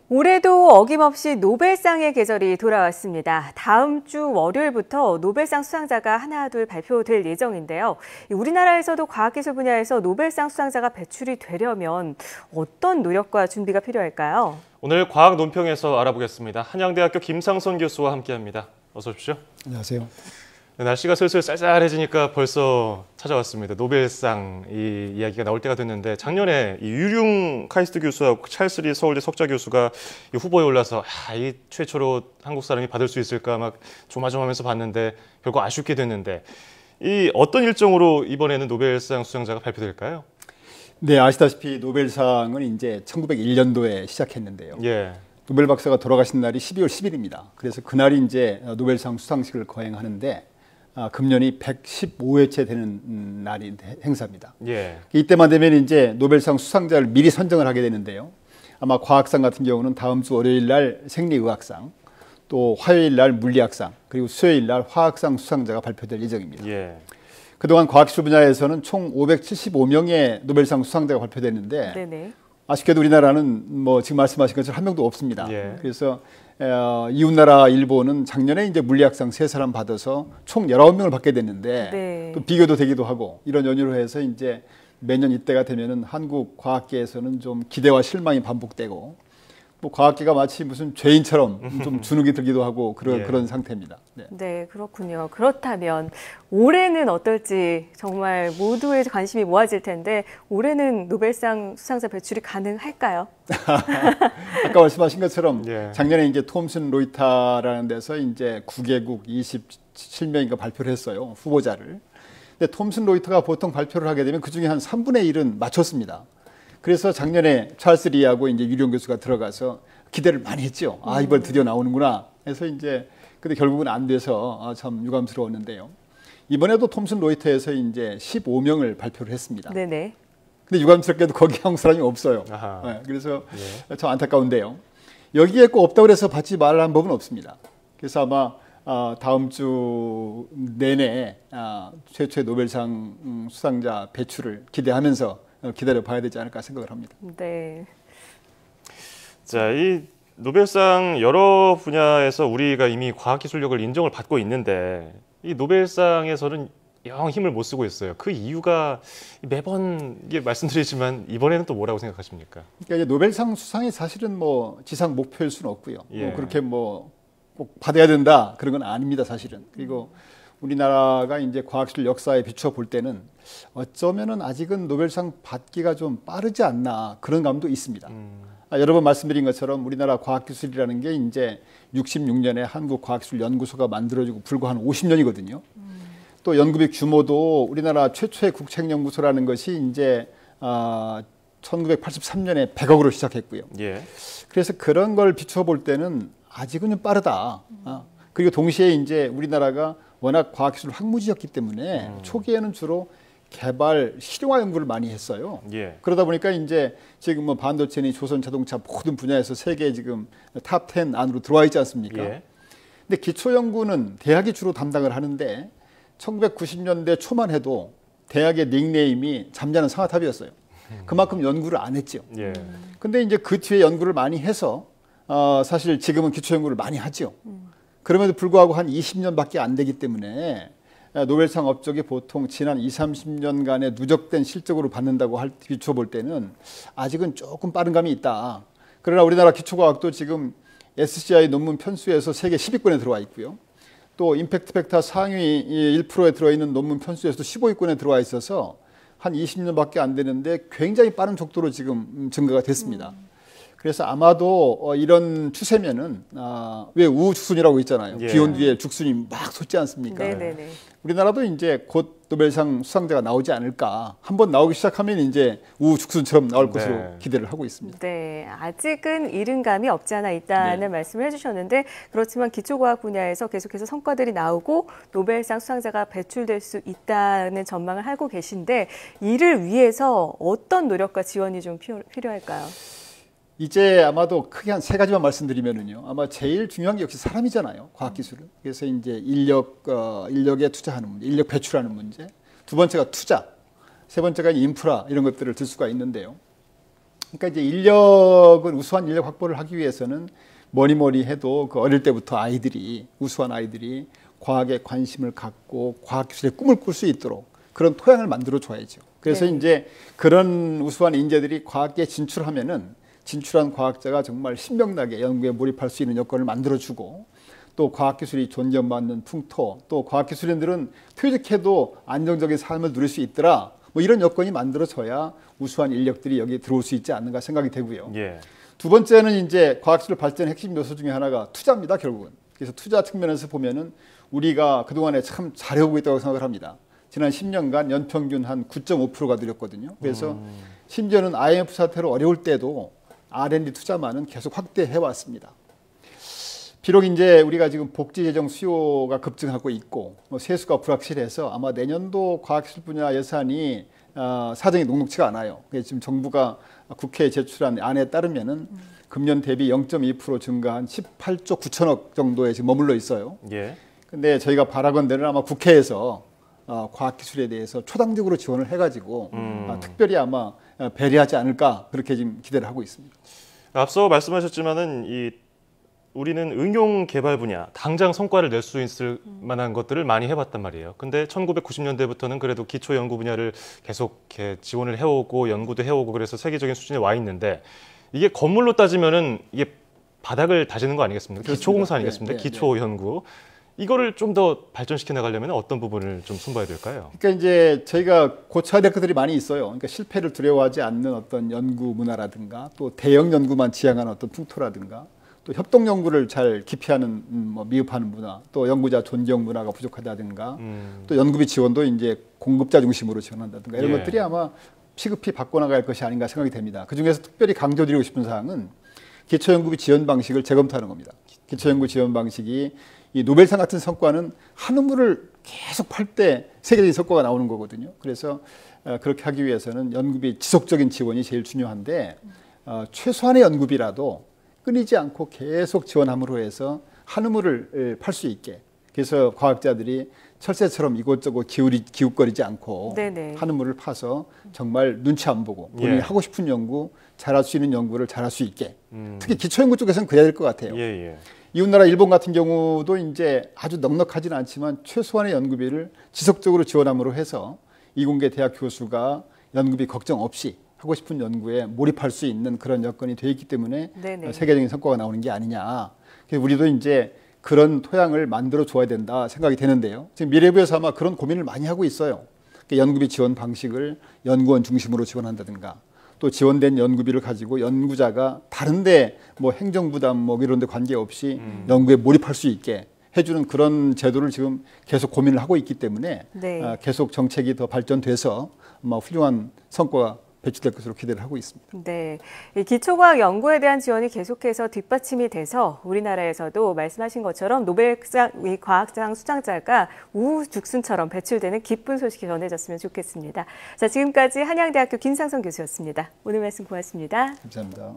올해도 어김없이 노벨상의 계절이 돌아왔습니다. 다음 주 월요일부터 노벨상 수상자가 하나둘 발표될 예정인데요. 우리나라에서도 과학기술 분야에서 노벨상 수상자가 배출이 되려면 어떤 노력과 준비가 필요할까요? 오늘 과학 논평에서 알아보겠습니다. 한양대학교 김상선 교수와 함께합니다. 어서 오십시오. 안녕하세요. 네, 날씨가 슬슬 쌀쌀해지니까 벌써 찾아왔습니다. 노벨상 이 이야기가 나올 때가 됐는데 작년에 이 유융 카이스트 교수하고 찰스 리 서울대 석좌 교수가 이 후보에 올라서 이 최초로 한국 사람이 받을 수 있을까 막 조마조마하면서 봤는데 결국 아쉽게 됐는데 이 어떤 일정으로 이번에는 노벨상 수상자가 발표될까요? 네, 아시다시피 노벨상은 이제 1901년도에 시작했는데요. 예. 노벨 박사가 돌아가신 날이 12월 10일입니다. 그래서 그날이 이제 노벨상 수상식을 거행하는데 금년이 115회째 되는 날이 행사입니다. 예. 이때만 되면 이제 노벨상 수상자를 미리 선정을 하게 되는데요. 아마 과학상 같은 경우는 다음 주 월요일 날 생리의학상, 또 화요일 날 물리학상, 그리고 수요일 날 화학상 수상자가 발표될 예정입니다. 예. 그동안 과학기술 분야에서는 총 575명의 노벨상 수상자가 발표됐는데 네네. 아쉽게도 우리나라는 뭐 지금 말씀하신 것처럼 한 명도 없습니다. 예. 그래서 이웃나라 일본은 작년에 이제 물리학상 3사람 받아서 총 19명을 받게 됐는데 네. 또 비교도 되기도 하고 이런 연유로 해서 이제 매년 이때가 되면은 한국 과학계에서는 좀 기대와 실망이 반복되고 뭐 과학계가 마치 무슨 죄인처럼 좀 주눅이 들기도 하고 그런 상태입니다. 네. 네, 그렇군요. 그렇다면 올해는 어떨지 정말 모두의 관심이 모아질 텐데 올해는 노벨상 수상자 배출이 가능할까요? 아까 말씀하신 것처럼 예. 작년에 이제 톰슨 로이터라는 데서 이제 9개국 27명인가 발표를 했어요. 후보자를. 근데 톰슨 로이터가 보통 발표를 하게 되면 그중에 한 3분의 1은 맞췄습니다. 그래서 작년에 찰스 리하고 이제 유령 교수가 들어가서 기대를 많이 했죠. 이번 드디어 나오는구나. 그래서 이제 근데 결국은 안 돼서 참 유감스러웠는데요. 이번에도 톰슨 로이터에서 이제 15명을 발표를 했습니다. 네네. 근데 유감스럽게도 거기 한국 사람이 없어요. 네, 그래서 참 안타까운데요. 여기에 꼭 없다고 해서 받지 말라는 법은 없습니다. 그래서 아마 다음 주 내내 최초의 노벨상 수상자 배출을 기대하면서 기다려 봐야 되지 않을까 생각을 합니다. 네. 자, 이 노벨상 여러 분야에서 우리가 이미 과학기술력을 인정을 받고 있는데 이 노벨상에서는 영 힘을 못 쓰고 있어요. 그 이유가 매번 이게 말씀드리지만 이번에는 또 뭐라고 생각하십니까? 그러니까 이제 노벨상 수상이 사실은 뭐 지상 목표일 수는 없고요. 예. 그렇게 뭐 꼭 받아야 된다 그런 건 아닙니다, 사실은. 그리고 우리나라가 이제 과학기술 역사에 비추어 볼 때는 어쩌면은 아직은 노벨상 받기가 좀 빠르지 않나 그런 감도 있습니다. 여러 번 말씀드린 것처럼 우리나라 과학기술이라는 게 이제 66년에 한국과학기술연구소가 만들어지고 불과 한 50년이거든요. 또 연구비 규모도 우리나라 최초의 국책연구소라는 것이 이제 1983년에 100억으로 시작했고요. 예. 그래서 그런 걸 비추어 볼 때는 아직은 좀 빠르다. 그리고 동시에 이제 우리나라가 워낙 과학기술 학무지였기 때문에 초기에는 주로 개발 실용화 연구를 많이 했어요. 예. 그러다 보니까 이제 지금 뭐 반도체니 조선 자동차 모든 분야에서 세계 지금 탑 10 안으로 들어와 있지 않습니까? 예. 근데 기초 연구는 대학이 주로 담당을 하는데 1990년대 초만 해도 대학의 닉네임이 잠자는 상아탑이었어요. 그만큼 연구를 안 했죠. 예. 근데 이제 그 뒤에 연구를 많이 해서 사실 지금은 기초 연구를 많이 하죠. 그럼에도 불구하고 한 20년밖에 안 되기 때문에 노벨상 업적이 보통 지난 20, 30년간의 누적된 실적으로 받는다고 비춰 볼 때는 아직은 조금 빠른 감이 있다. 그러나 우리나라 기초과학도 지금 SCI 논문 편수에서 세계 10위권에 들어와 있고요. 또 임팩트 팩터 상위 1%에 들어있는 논문 편수에서도 15위권에 들어와 있어서 한 20년밖에 안 되는데 굉장히 빠른 속도로 지금 증가가 됐습니다. 그래서 아마도 이런 추세면은 왜 우후죽순이라고 있잖아요. 예. 비 온 뒤에 죽순이 막 솟지 않습니까? 네네네. 우리나라도 이제 곧 노벨상 수상자가 나오지 않을까. 한번 나오기 시작하면 이제 우후죽순처럼 나올 것으로 기대를 하고 있습니다. 네, 아직은 이른 감이 없지 않아 있다는 말씀을 해주셨는데 그렇지만 기초과학 분야에서 계속해서 성과들이 나오고 노벨상 수상자가 배출될 수 있다는 전망을 하고 계신데 이를 위해서 어떤 노력과 지원이 좀 필요할까요? 이제 아마도 크게 한 3가지만 말씀드리면은요. 아마 제일 중요한 게 역시 사람이잖아요. 과학기술은. 그래서 이제 인력에 투자하는 문제, 인력 배출하는 문제. 두 번째가 투자. 세 번째가 인프라 이런 것들을 들 수가 있는데요. 그러니까 이제 인력을 우수한 인력 확보를 하기 위해서는 뭐니 해도 그 어릴 때부터 우수한 아이들이 과학에 관심을 갖고 과학 기술의 꿈을 꿀 수 있도록 그런 토양을 만들어 줘야죠. 그래서 네. 이제 그런 우수한 인재들이 과학계에 진출하면은 진출한 과학자가 정말 신명나게 연구에 몰입할 수 있는 여건을 만들어 주고 또 과학기술이 존경받는 풍토, 또 과학기술인들은 퇴직해도 안정적인 삶을 누릴 수 있더라. 뭐 이런 여건이 만들어져야 우수한 인력들이 여기 들어올 수 있지 않는가 생각이 되고요. 예. 두 번째는 이제 과학기술 발전의 핵심 요소 중에 하나가 투자입니다, 결국은. 그래서 투자 측면에서 보면은 우리가 그동안에 참 잘해오고 있다고 생각을 합니다. 지난 10년간 연평균 한 9.5%가 늘었거든요. 그래서 심지어는 IMF 사태로 어려울 때도 R&D 투자만은 계속 확대해 왔습니다. 비록 이제 우리가 지금 복지 재정 수요가 급증하고 있고 세수가 불확실해서 아마 내년도 과학기술 분야 예산이 사정이 녹록치가 않아요. 그래서 지금 정부가 국회에 제출한 안에 따르면은 금년 대비 0.2% 증가한 18조 9천억 정도에 지금 머물러 있어요. 예. 근데 저희가 바라건대는 아마 국회에서 과학기술에 대해서 초당적으로 지원을 해가지고 특별히 아마 배려하지 않을까 그렇게 지금 기대를 하고 있습니다. 앞서 말씀하셨지만은 우리는 응용 개발 분야, 당장 성과를 낼 수 있을 만한 것들을 많이 해봤단 말이에요. 근데 1990년대부터는 그래도 기초 연구 분야를 계속 이렇게 지원을 해오고 연구도 해오고 그래서 세계적인 수준에 와 있는데 이게 건물로 따지면은 이게 바닥을 다지는 거 아니겠습니까? 그렇습니다. 기초공사 아니겠습니까? 네, 기초 연구. 이거를 좀 더 발전시켜 나가려면 어떤 부분을 좀 손봐야 될까요? 그러니까 이제 저희가 고쳐야 될 것들이 많이 있어요. 그러니까 실패를 두려워하지 않는 어떤 연구 문화라든가 또 대형 연구만 지향하는 어떤 풍토라든가 또 협동 연구를 잘 기피하는 미흡하는 문화, 또 연구자 존경 문화가 부족하다든가 또 연구비 지원도 이제 공급자 중심으로 지원한다든가 이런 것들이 아마 시급히 바꿔나갈 것이 아닌가 생각이 됩니다. 그중에서 특별히 강조드리고 싶은 사항은 기초연구비 지원 방식을 재검토하는 겁니다. 기초연구 지원 방식이 이 노벨상 같은 성과는 한우물을 계속 팔 때 세계적인 성과가 나오는 거거든요. 그래서 그렇게 하기 위해서는 연구비 지속적인 지원이 제일 중요한데 최소한의 연구비라도 끊이지 않고 계속 지원함으로 해서 한우물을 팔 수 있게 그래서 과학자들이 철새처럼 이곳저곳 기웃거리지 않고 네네. 한우물을 파서 정말 눈치 안 보고 본인이 하고 싶은 연구 잘할 수 있는 연구를 잘할 수 있게 특히 기초연구 쪽에서는 그래야 될 것 같아요. 이웃나라 일본 같은 경우도 이제 아주 넉넉하지는 않지만 최소한의 연구비를 지속적으로 지원함으로 해서 이공계 대학 교수가 연구비 걱정 없이 하고 싶은 연구에 몰입할 수 있는 그런 여건이 되어 있기 때문에 네네. 세계적인 성과가 나오는 게 아니냐. 그래서 우리도 이제 그런 토양을 만들어 줘야 된다 생각이 되는데요. 지금 미래부에서 아마 그런 고민을 많이 하고 있어요. 연구비 지원 방식을 연구원 중심으로 지원한다든가 또 지원된 연구비를 가지고 연구자가 다른데 뭐 행정부담 뭐 이런 데 관계없이 연구에 몰입할 수 있게 해주는 그런 제도를 지금 계속 고민을 하고 있기 때문에 네. 계속 정책이 더 발전돼서 아마 훌륭한 성과가 배출될 것으로 기대를 하고 있습니다. 네, 이 기초과학 연구에 대한 지원이 계속해서 뒷받침이 돼서 우리나라에서도 말씀하신 것처럼 노벨상 과학상 수상자가 우후죽순처럼 배출되는 기쁜 소식이 전해졌으면 좋겠습니다. 자, 지금까지 한양대학교 김상선 교수였습니다. 오늘 말씀 고맙습니다. 감사합니다.